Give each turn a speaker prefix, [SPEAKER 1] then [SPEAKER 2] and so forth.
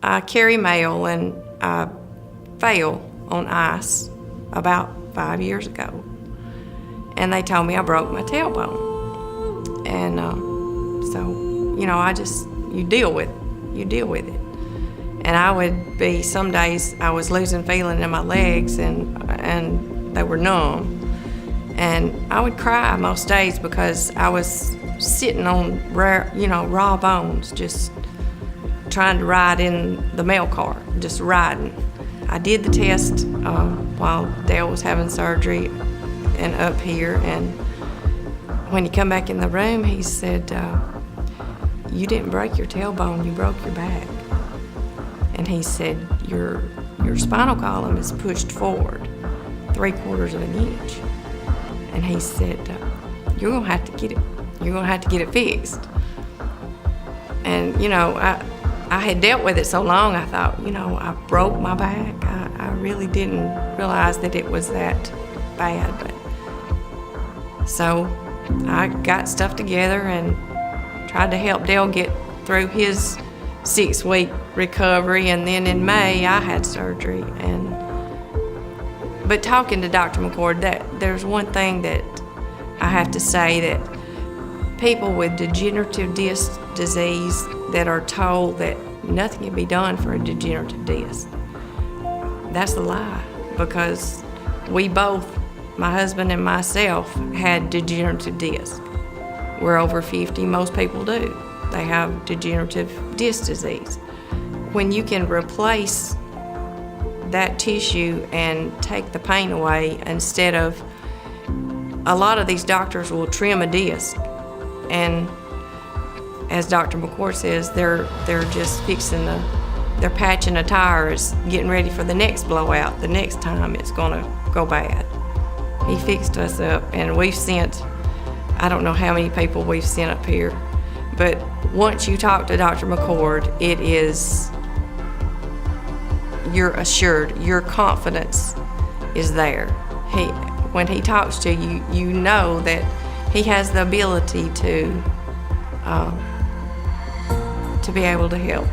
[SPEAKER 1] I carry mail, and I fell on ice about 5 years ago. And they told me I broke my tailbone. And so, you know, you deal with it. And I would be, some days I was losing feeling in my legs, and they were numb. And I would cry most days because I was sitting on raw bones, just trying to ride in the mail car, just riding. I did the test while Dale was having surgery and up here, and when he come back in the room, he said, you didn't break your tailbone, you broke your back. And he said, your spinal column is pushed forward 3/4 of an inch. And he said, you're gonna have to get it fixed. And you know, I had dealt with it so long, I thought, you know, I broke my back. I really didn't realize that it was that bad. But so I got stuff together and tried to help Dale get through his 6-week recovery, and then in May I had surgery. But talking to Dr. McCord, there's one thing that I have to say, that people with degenerative disc disease that are told that nothing can be done for a degenerative disc, that's a lie, because we both, my husband and myself, had degenerative disc. We're over 50, most people do. They have degenerative disc disease. When you can replace that tissue and take the pain away, instead of, a lot of these doctors will trim a disc, and as Dr. McCord says, they're just they're patching a tire, is getting ready for the next blowout, the next time it's gonna go bad. He fixed us up, and we've sent, I don't know how many people we've sent up here, but once you talk to Dr. McCord, it is, you're assured, your confidence is there. When he talks to you, you know that he has the ability to be able to help.